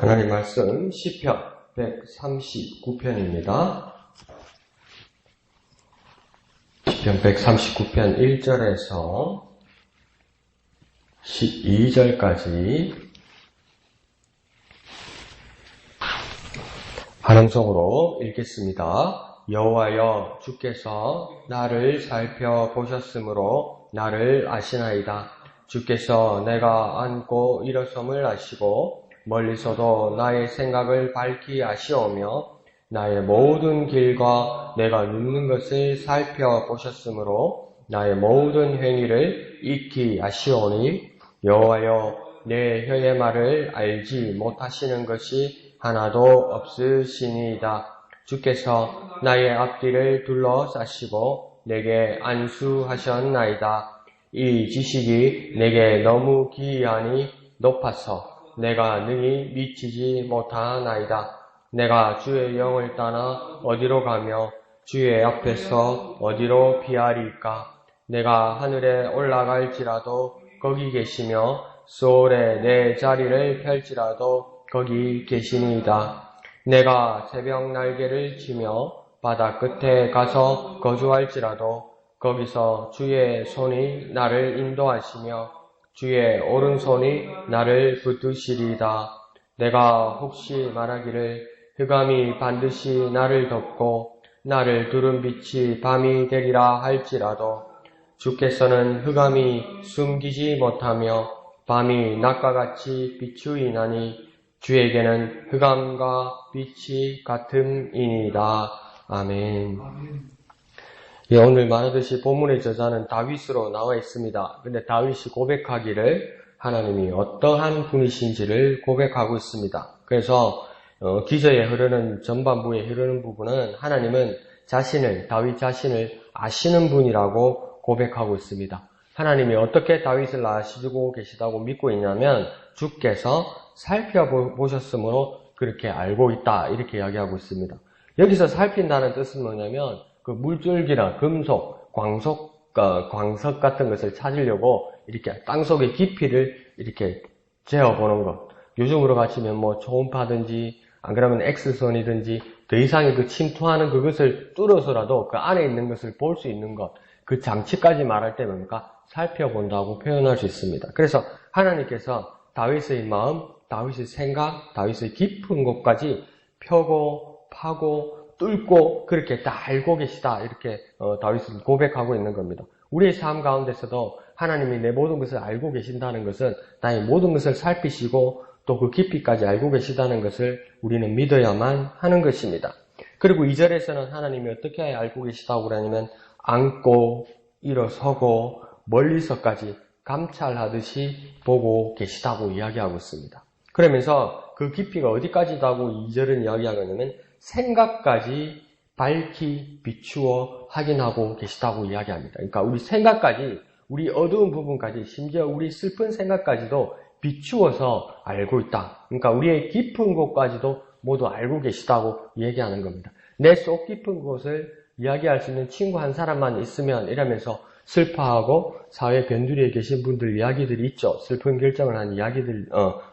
하나님 말씀 시편 139편입니다. 시편 139편 1절에서 12절까지 반음성으로 읽겠습니다. 여호와여, 주께서 나를 살펴보셨으므로 나를 아시나이다. 주께서 내가 앉고 일어섬을 아시고 멀리서도 나의 생각을 밝히 아시오며 나의 모든 길과 내가 눕는 것을 살펴보셨으므로 나의 모든 행위를 익히 아시오니 여호와여, 내 혀의 말을 알지 못하시는 것이 하나도 없으시니이다. 주께서 나의 앞길을 둘러싸시고 내게 안수하셨나이다. 이 지식이 내게 너무 기이하니 높아서 내가 능히 미치지 못하나이다. 내가 주의 영을 따라 어디로 가며 주의 앞에서 어디로 피하리까? 내가 하늘에 올라갈지라도 거기 계시며 수월에 내 자리를 펼지라도 거기 계시니이다. 내가 새벽 날개를 치며 바다 끝에 가서 거주할지라도 거기서 주의 손이 나를 인도하시며 주의 오른손이 나를 붙드시리이다. 내가 혹시 말하기를 흑암이 반드시 나를 덮고 나를 두른 빛이 밤이 되리라 할지라도 주께서는 흑암이 숨기지 못하며 밤이 낮과 같이 비추이나니 주에게는 흑암과 빛이 같음이니이다. 아멘. 예, 오늘 말하듯이 본문의 저자는 다윗으로 나와 있습니다. 근데 다윗이 고백하기를 하나님이 어떠한 분이신지를 고백하고 있습니다. 그래서 기저에 흐르는 전반부에 흐르는 부분은 하나님은 다윗 자신을 아시는 분이라고 고백하고 있습니다. 하나님이 어떻게 다윗을 아시고 계시다고 믿고 있냐면 주께서 살펴보셨으므로 그렇게 알고 있다, 이렇게 이야기하고 있습니다. 여기서 살핀다는 뜻은 뭐냐면 그 물줄기나 금속, 광석 같은 것을 찾으려고 이렇게 땅속의 깊이를 이렇게 재어보는 것. 요즘으로 가치면 뭐 초음파든지 안 그러면 X선이든지 더 이상의 그 침투하는 그것을 뚫어서라도 그 안에 있는 것을 볼 수 있는 것. 그 장치까지 말할 때 뭡니까? 살펴본다고 표현할 수 있습니다. 그래서 하나님께서 다윗의 마음, 다윗의 생각, 다윗의 깊은 곳까지 펴고 파고 뚫고 그렇게 다 알고 계시다, 이렇게 다윗은 고백하고 있는 겁니다. 우리의 삶 가운데서도 하나님이 내 모든 것을 알고 계신다는 것은 나의 모든 것을 살피시고 또 그 깊이까지 알고 계시다는 것을 우리는 믿어야만 하는 것입니다. 그리고 2절에서는 하나님이 어떻게 알고 계시다고 그러냐면 앉고 일어서고 멀리서까지 감찰하듯이 보고 계시다고 이야기하고 있습니다. 그러면서 그 깊이가 어디까지다고 2절은 이야기하냐면 생각까지 밝히 비추어 확인하고 계시다고 이야기합니다. 그러니까 우리 생각까지, 우리 어두운 부분까지, 심지어 우리 슬픈 생각까지도 비추어서 알고 있다. 그러니까 우리의 깊은 곳까지도 모두 알고 계시다고 얘기하는 겁니다. 내 속 깊은 곳을 이야기할 수 있는 친구 한 사람만 있으면 이러면서 슬퍼하고 사회 변두리에 계신 분들 이야기들이 있죠. 슬픈 결정을 한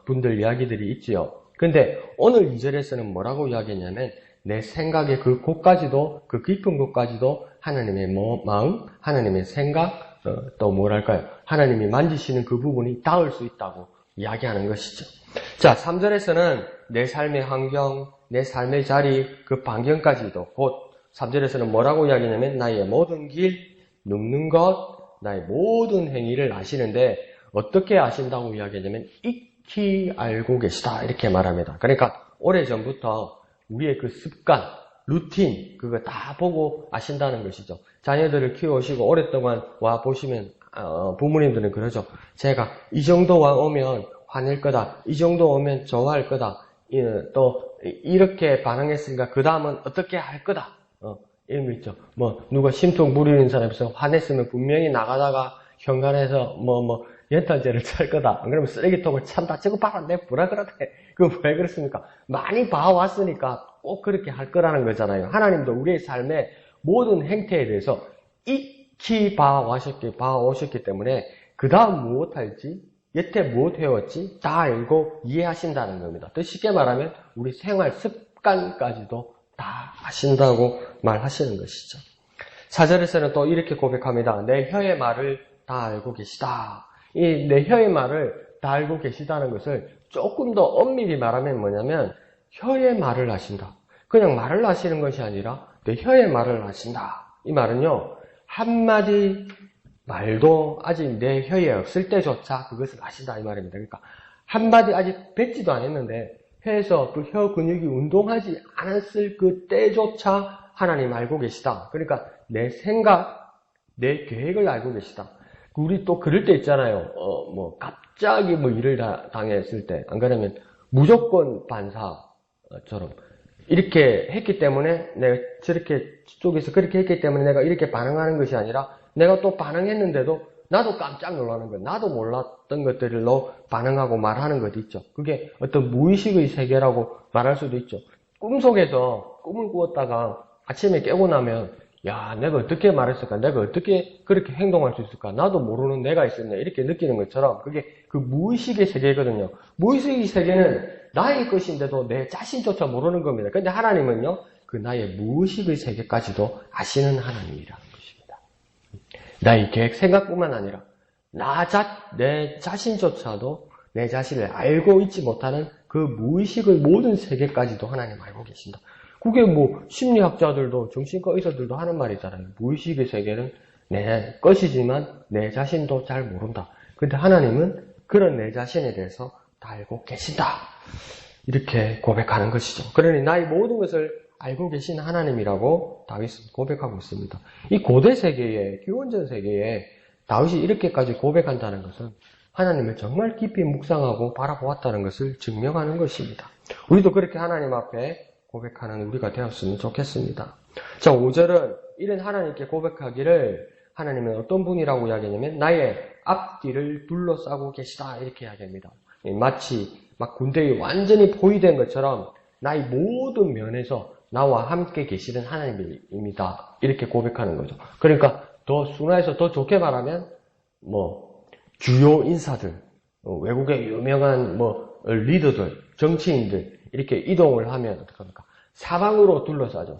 분들 이야기들이 있지요. 근데 오늘 2절에서는 뭐라고 이야기했냐면 내 생각의 그 곳까지도, 그 깊은 곳까지도 하나님의 마음, 하나님의 생각, 또 뭐랄까요, 하나님이 만지시는 그 부분이 닿을 수 있다고 이야기하는 것이죠. 자, 3절에서는 내 삶의 환경, 내 삶의 자리, 그 반경까지도 곧 3절에서는 뭐라고 이야기하냐면 나의 모든 길, 눕는 것, 나의 모든 행위를 아시는데 어떻게 아신다고 이야기하냐면 익히 알고 계시다, 이렇게 말합니다. 그러니까 오래전부터 우리의 그 습관, 루틴, 그거 다 보고 아신다는 것이죠. 자녀들을 키워오시고 오랫동안 와 보시면 부모님들은 그러죠. 제가 이 정도 오면 화낼 거다, 이 정도 오면 좋아할 거다, 또 이렇게 반응했으니까 그 다음은 어떻게 할 거다, 이런 거 있죠. 뭐 누가 심통 부리는 사람이 있어 화냈으면 분명히 나가다가 현관에서 연탄재를 찰 거다. 안 그러면 쓰레기통을 찬다. 저거 봐라, 내가 뭐라 그러대. 그거 왜 그렇습니까? 많이 봐왔으니까 꼭 그렇게 할 거라는 거잖아요. 하나님도 우리의 삶의 모든 행태에 대해서 익히 봐오셨기 때문에 그 다음 무엇할지 여태 무엇 해왔지? 다 알고 이해하신다는 겁니다. 더 쉽게 말하면 우리 생활 습관까지도 다 아신다고 말하시는 것이죠. 4절에서는 또 이렇게 고백합니다. 내 혀의 말을 다 알고 계시다. 이 내 혀의 말을 다 알고 계시다는 것을 조금 더 엄밀히 말하면 뭐냐면 혀의 말을 아신다. 그냥 말을 아시는 것이 아니라 내 혀의 말을 아신다. 이 말은요. 한마디 말도 아직 내 혀에 없을 때조차 그것을 아신다 이 말입니다. 그러니까 한마디 아직 뱉지도 않았는데 혀에서 그 혀 근육이 운동하지 않았을 그 때조차 하나님 알고 계시다. 그러니까 내 생각, 내 계획을 알고 계시다. 우리 또 그럴 때 있잖아요. 갑자기 일을 당했을 때, 안 그러면 무조건 반사처럼 이렇게 했기 때문에 내가 저쪽에서 그렇게 했기 때문에 내가 이렇게 반응하는 것이 아니라 내가 또 반응했는데도 나도 깜짝 놀라는 거예요. 나도 몰랐던 것들로 반응하고 말하는 것도 있죠. 그게 어떤 무의식의 세계라고 말할 수도 있죠. 꿈속에서 꿈을 꾸었다가 아침에 깨고 나면 야, 내가 어떻게 말했을까? 내가 어떻게 그렇게 행동할 수 있을까? 나도 모르는 내가 있었네. 이렇게 느끼는 것처럼 그게 그 무의식의 세계거든요. 무의식의 세계는 나의 것인데도 내 자신조차 모르는 겁니다. 근데 하나님은요, 그 나의 무의식의 세계까지도 아시는 하나님이라는 것입니다. 나의 계획, 생각뿐만 아니라 내 자신조차도 내 자신을 알고 있지 못하는 그 무의식의 모든 세계까지도 하나님 알고 계신다. 그게 심리학자들도 정신과 의사들도 하는 말이잖아요. 무의식의 세계는 내 것이지만 내 자신도 잘 모른다. 근데 하나님은 그런 내 자신에 대해서 다 알고 계신다. 이렇게 고백하는 것이죠. 그러니 나의 모든 것을 알고 계신 하나님이라고 다윗은 고백하고 있습니다. 이 고대 세계에, 기원전 세계에 다윗이 이렇게까지 고백한다는 것은 하나님을 정말 깊이 묵상하고 바라보았다는 것을 증명하는 것입니다. 우리도 그렇게 하나님 앞에 고백하는 우리가 되었으면 좋겠습니다. 자, 5절은 이런 하나님께 고백하기를 하나님은 어떤 분이라고 이야기하냐면 나의 앞뒤를 둘러싸고 계시다 이렇게 이야기합니다. 마치 군대에 완전히 포위된 것처럼 나의 모든 면에서 나와 함께 계시는 하나님입니다. 이렇게 고백하는 거죠. 그러니까 더 순화해서 더 좋게 말하면 주요 인사들, 외국의 유명한 리더들, 정치인들 이렇게 이동을 하면 어떡합니까? 사방으로 둘러싸죠.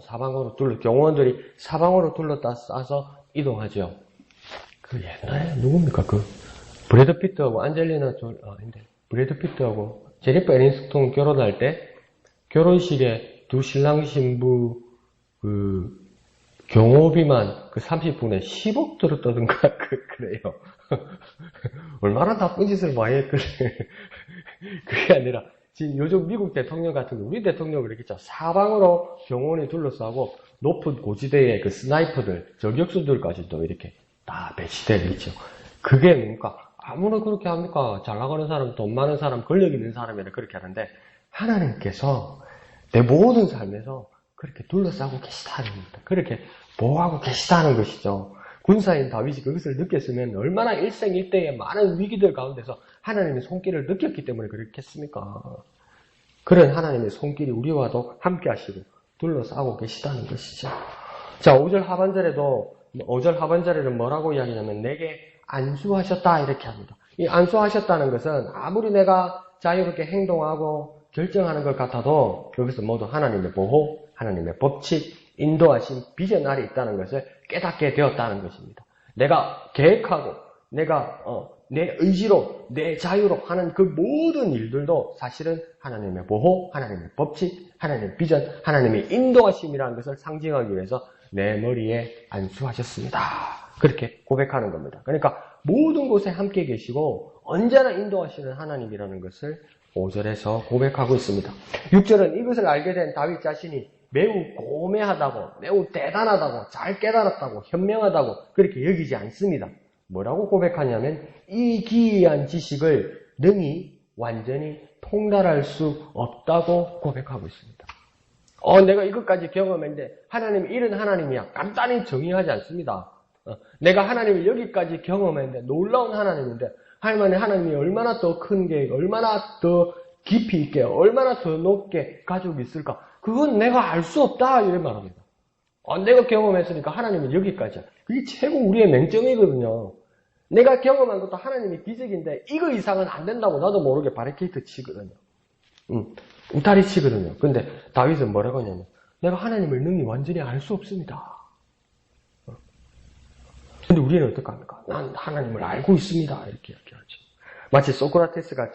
경호원들이 사방으로 둘러싸서 이동하죠. 그 옛날에 누굽니까? 브래드 피트하고 안젤리나 브래드 피트하고 제니퍼 애니스톤 결혼할 때 결혼식에 두 신랑 신부 경호비만 30분에 10억 들었다던가 그래요. 얼마나 나쁜 짓을 많이 했길래 그게 아니라 지금 요즘 미국 대통령 같은 거 우리 대통령은 그렇겠죠. 사방으로 경호원이 둘러싸고 높은 고지대의 스나이퍼들, 저격수들까지도 이렇게 다 배치되어 있죠. 그게 뭡니까? 아무나 그렇게 합니까? 잘 나가는 사람, 돈 많은 사람, 권력 있는 사람이라 그렇게 하는데 하나님께서 내 모든 삶에서 그렇게 둘러싸고 계시다는 겁니다. 그렇게 보호하고 계시다는 것이죠. 군사인 다윗이 그것을 느꼈으면 얼마나 일생일대의 많은 위기들 가운데서 하나님의 손길을 느꼈기 때문에 그렇겠습니까? 그런 하나님의 손길이 우리와도 함께 하시고 둘러싸고 계시다는 것이죠. 자, 5절 하반절에는 뭐라고 이야기하냐면 내게 안수하셨다 이렇게 합니다. 이 안수하셨다는 것은 아무리 내가 자유롭게 행동하고 결정하는 것 같아도 여기서 모두 하나님의 보호, 하나님의 법칙, 인도하신 비전 아래 있다는 것을 깨닫게 되었다는 것입니다. 내가 계획하고 내가 내 의지로 내 자유로 하는 그 모든 일들도 사실은 하나님의 보호, 하나님의 법칙, 하나님의 비전, 하나님의 인도하심이라는 것을 상징하기 위해서 내 머리에 안수하셨습니다. 그렇게 고백하는 겁니다. 그러니까 모든 곳에 함께 계시고 언제나 인도하시는 하나님이라는 것을 5절에서 고백하고 있습니다. 6절은 이것을 알게 된 다윗 자신이 매우 고매하다고, 매우 대단하다고, 잘 깨달았다고, 현명하다고 그렇게 여기지 않습니다. 뭐라고 고백하냐면 이 기이한 지식을 능히 완전히 통달할 수 없다고 고백하고 있습니다. 내가 이것까지 경험했는데 하나님이 이런 하나님이야. 간단히 정의하지 않습니다. 내가 하나님을 여기까지 경험했는데 놀라운 하나님인데 하나님이 얼마나 더 큰 계획, 얼마나 더 깊이 있게, 얼마나 더 높게 가지고 있을까? 그건 내가 알 수 없다 이런 말합니다. 내가 경험했으니까 하나님은 여기까지야. 그게 최고 우리의 맹점이거든요. 내가 경험한 것도 하나님의 기적인데 이거 이상은 안 된다고 나도 모르게 바리케이트 치거든요. 울타리 치거든요. 근데 다윗은 뭐라고 하냐면 내가 하나님을 능히 완전히 알 수 없습니다. 근데 우리는 어떡합니까? 난 하나님을 알고 있습니다. 이렇게 이야기하죠. 마치 소크라테스가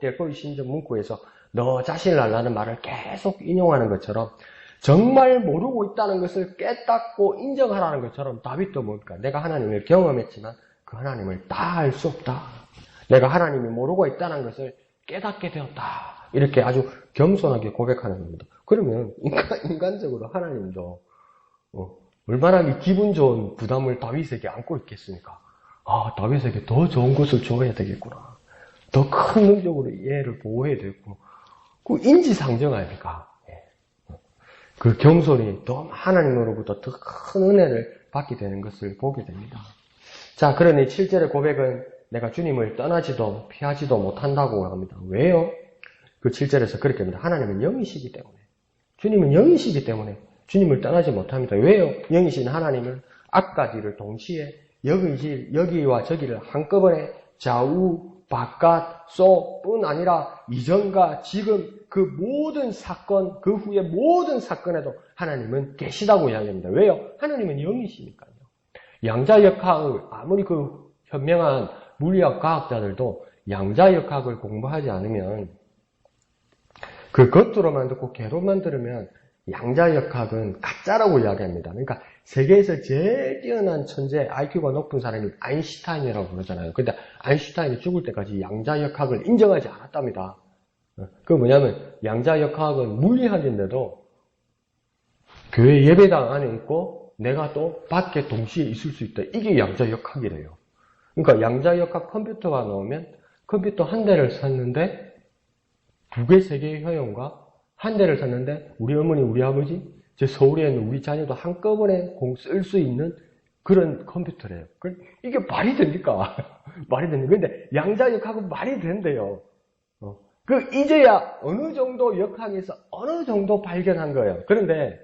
델포이 신전 문구에서 너 자신을 알라는 말을 계속 인용하는 것처럼 정말 모르고 있다는 것을 깨닫고 인정하라는 것처럼 다윗도 뭡니까? 내가 하나님을 경험했지만 그 하나님을 다 알 수 없다. 내가 하나님이 모르고 있다는 것을 깨닫게 되었다. 이렇게 아주 겸손하게 고백하는 겁니다. 그러면 인간적으로 하나님도 얼마나 기분 좋은 부담을 다윗에게 안고 있겠습니까? 아, 다윗에게 더 좋은 것을 줘야 되겠구나. 더 큰 능력으로 얘를 보호해야 되겠구나. 그 인지상정 아닙니까? 그 겸손이 더 하나님으로부터 더 큰 은혜를 받게 되는 것을 보게 됩니다. 자, 그러니 7절의 고백은 내가 주님을 떠나지도 피하지도 못한다고 합니다. 왜요? 그 7절에서 그렇게 합니다. 하나님은 영이시기 때문에. 주님은 영이시기 때문에 주님을 떠나지 못합니다. 왜요? 영이신 하나님은 앞가지를 동시에 여기와 저기를 한꺼번에 좌우, 바깥, 속뿐 아니라 이전과 지금 그 모든 사건, 그 후의 모든 사건에도 하나님은 계시다고 이야기합니다. 왜요? 하나님은 영이시니까요. 양자역학을 아무리 그 현명한 물리학 과학자들도 양자역학을 공부하지 않으면 그 겉으로만 듣고 개로만 들으면 양자역학은 가짜라고 이야기합니다. 그러니까 세계에서 제일 뛰어난 천재, IQ가 높은 사람이 아인슈타인이라고 그러잖아요. 근데 아인슈타인이 죽을 때까지 양자역학을 인정하지 않았답니다. 그게 뭐냐면 양자역학은 물리학인데도 교회 예배당 안에 있고 내가 또 밖에 동시에 있을 수 있다. 이게 양자역학이래요. 그러니까 양자역학 컴퓨터가 나오면 컴퓨터 한 대를 샀는데 2개, 3개의 효용과 한 대를 샀는데 우리 어머니, 우리 아버지, 제 서울에 있는 우리 자녀도 한꺼번에 쓸 수 있는 그런 컴퓨터래요. 이게 말이 됩니까? 말이 됩니까? 근데 양자역학은 말이 된대요. 이제야 어느 정도 역학에서 어느 정도 발견한 거예요. 그런데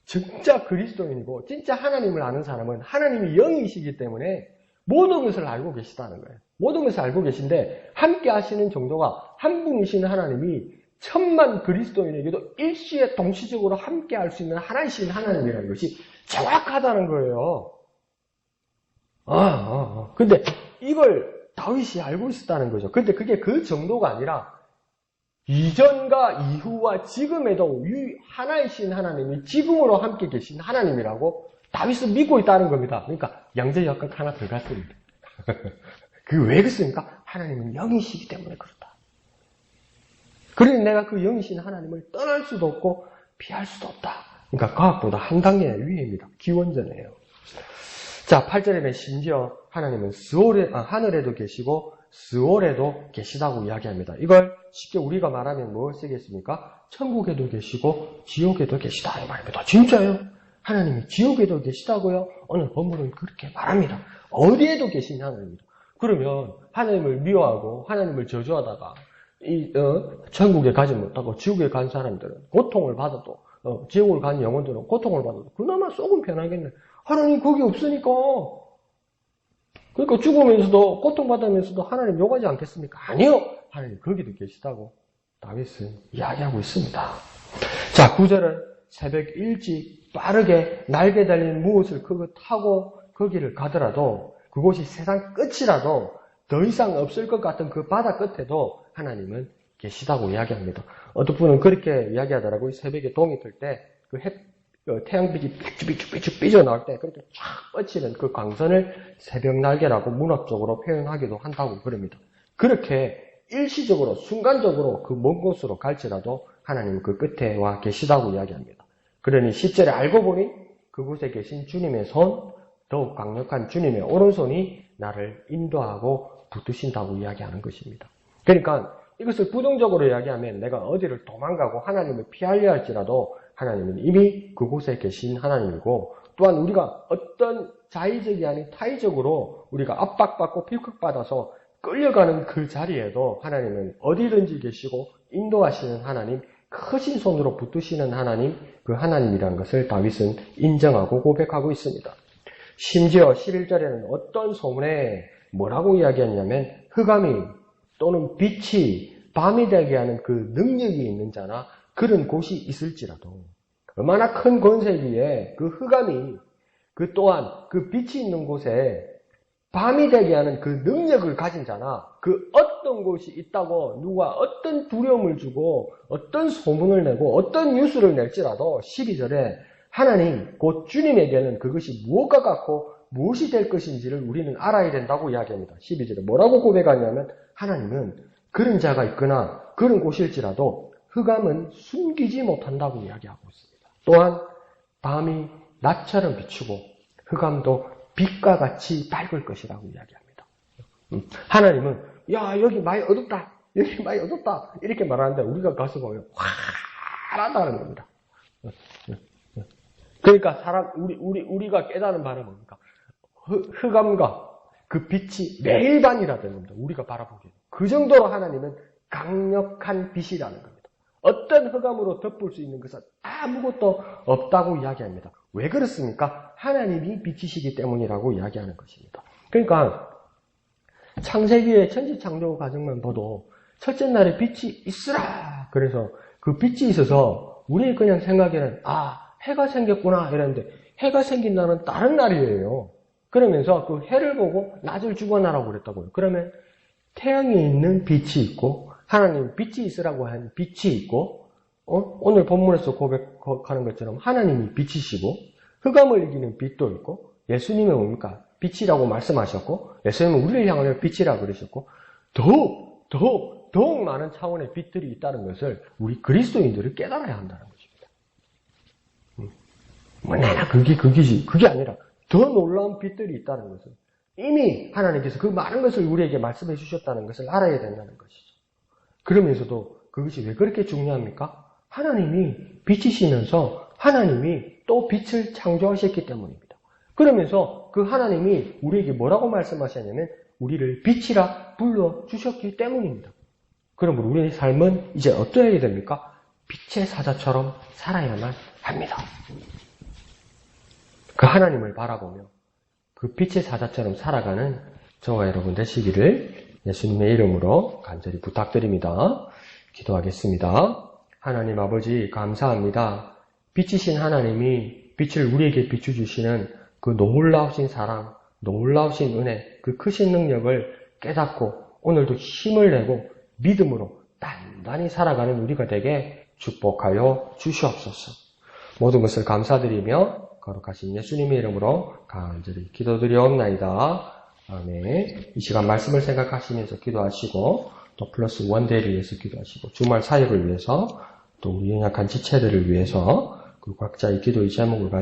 진짜 그리스도인이고 진짜 하나님을 아는 사람은 하나님이 영이시기 때문에 모든 것을 알고 계시다는 거예요. 모든 것을 알고 계신데 함께 하시는 정도가 한 분이신 하나님이 천만 그리스도인에게도 일시에 동시적으로 함께 할 수 있는 하나이신 하나님이라는 것이 정확하다는 거예요. 근데 이걸 다윗이 알고 있었다는 거죠. 근데 그게 그 정도가 아니라 이전과 이후와 지금에도 하나이신 하나님이 지금으로 함께 계신 하나님이라고 다윗은 믿고 있다는 겁니다. 그러니까 양자역학 하나 들어갔습니다. 그게 왜 그렇습니까? 하나님은 영이시기 때문에 그렇다. 그러니 내가 그 영이신 하나님을 떠날 수도 없고 피할 수도 없다. 그러니까 과학보다 한 단계 위입니다. 기원전이에요. 자, 8절에는 심지어 하나님은 하늘에도 계시고 스월에도 계시다고 이야기합니다. 이걸 쉽게 우리가 말하면 뭘 쓰겠습니까? 천국에도 계시고 지옥에도 계시다 이 말입니다. 진짜요? 하나님이 지옥에도 계시다고요? 오늘 본문은 그렇게 말합니다. 어디에도 계신 하나님입니다. 그러면 하나님을 미워하고 하나님을 저주하다가 천국에 가지 못하고 지옥에 간 사람들은 고통을 받아도 지옥을 간 영혼들은 고통을 받아도 그나마 조금 편하겠네. 하나님 거기 없으니까. 그러니까 죽으면서도 고통받으면서도 하나님 욕하지 않겠습니까? 아니요. 하나님 거기도 계시다고 다윗은 이야기하고 있습니다. 자, 9절은 새벽 일찍 빠르게 날개 달린 무엇을 그거 타고 거기를 가더라도 그곳이 세상 끝이라도 더 이상 없을 것 같은 그 바다 끝에도 하나님은 계시다고 이야기합니다. 어떤 분은 그렇게 이야기하더라고요. 새벽에 동이 틀 때 그 태양빛이 삐죽삐죽 삐져나올 때 그렇게 쫙 뻗치는 그 광선을 새벽 날개라고 문학적으로 표현하기도 한다고 그럽니다. 그렇게 일시적으로 순간적으로 그 먼 곳으로 갈지라도 하나님은 그 끝에 와 계시다고 이야기합니다. 그러니 10절에 알고 보니 그곳에 계신 주님의 손, 더욱 강력한 주님의 오른손이 나를 인도하고 붙드신다고 이야기하는 것입니다. 그러니까 이것을 부정적으로 이야기하면 내가 어디를 도망가고 하나님을 피하려 할지라도 하나님은 이미 그곳에 계신 하나님이고 또한 우리가 어떤 자의적이 아닌 타의적으로 우리가 압박받고 비극받아서 끌려가는 그 자리에도 하나님은 어디든지 계시고 인도하시는 하나님, 크신 손으로 붙드시는 하나님, 그 하나님이라는 것을 다윗은 인정하고 고백하고 있습니다. 심지어 11절에는 어떤 소문에 뭐라고 이야기했냐면 흑암이 또는 빛이 밤이 되게 하는 그 능력이 있는 자나 그런 곳이 있을지라도 얼마나 큰 권세기에 그 흑암이 그 또한 그 빛이 있는 곳에 밤이 되게 하는 그 능력을 가진 자나 그 어떤 곳이 있다고 누가 어떤 두려움을 주고 어떤 소문을 내고 어떤 뉴스를 낼지라도 12절에 하나님 곧 주님에게는 그것이 무엇과 같고 무엇이 될 것인지를 우리는 알아야 된다고 이야기합니다. 12절에 뭐라고 고백하냐면 하나님은 그런 자가 있거나 그런 곳일지라도 흑암은 숨기지 못한다고 이야기하고 있습니다. 또한 밤이 낮처럼 비추고 흑암도 빛과 같이 밝을 것이라고 이야기합니다. 하나님은 야 여기 많이 어둡다 여기 많이 어둡다 이렇게 말하는데 우리가 가서 보면 환하다는 겁니다. 그러니까 우리가 깨닫는 바는 뭡니까? 흑암과 그 빛이 매일 반이라는 겁니다. 우리가 바라보기에. 그 정도로 하나님은 강력한 빛이라는 겁니다. 어떤 흑암으로 덮을 수 있는 것은 아무것도 없다고 이야기합니다. 왜 그렇습니까? 하나님이 빛이시기 때문이라고 이야기하는 것입니다. 그러니까 창세기의 천지창조 과정만 봐도 첫째 날에 빛이 있으라. 그래서 그 빛이 있어서 우리 그냥 생각에는 해가 생겼구나 이랬는데 해가 생긴 날은 다른 날이에요. 그러면서 그 해를 보고 낮을 주관하라고 그랬다고요. 그러면 태양이 있는 빛이 있고 하나님 빛이 있으라고 한 빛이 있고 오늘 본문에서 고백하는 것처럼 하나님이 빛이시고 흑암을 이기는 빛도 있고 예수님은 뭡니까? 빛이라고 말씀하셨고 예수님은 우리를 향하여 빛이라고 그러셨고 더욱 많은 차원의 빛들이 있다는 것을 우리 그리스도인들이 깨달아야 한다는 것입니다. 그게 아니라 더 놀라운 빛들이 있다는 것을 이미 하나님께서 그 많은 것을 우리에게 말씀해 주셨다는 것을 알아야 된다는 것이죠. 그러면서도 그것이 왜 그렇게 중요합니까? 하나님이 빛이시면서 하나님이 또 빛을 창조하셨기 때문입니다. 그러면서 그 하나님이 우리에게 뭐라고 말씀하셨냐면 우리를 빛이라 불러주셨기 때문입니다. 그러므로 우리의 삶은 이제 어떠해야 됩니까? 빛의 사자처럼 살아야만 합니다. 그 하나님을 바라보며 그 빛의 사자처럼 살아가는 저와 여러분 되시기를 예수님의 이름으로 간절히 부탁드립니다. 기도하겠습니다. 하나님 아버지 감사합니다. 빛이신 하나님이 빛을 우리에게 비춰주시는 그 놀라우신 사랑, 놀라우신 은혜, 그 크신 능력을 깨닫고 오늘도 힘을 내고 믿음으로 단단히 살아가는 우리가 되게 축복하여 주시옵소서. 모든 것을 감사드리며 거룩하신 예수님의 이름으로 간절히 기도드리옵나이다. 아멘. 이 시간 말씀을 생각하시면서 기도하시고 또 플러스 원데이를 위해서 기도하시고 주말 사역을 위해서 또 우리 연약한 지체들을 위해서 그 각자의 기도의 제목을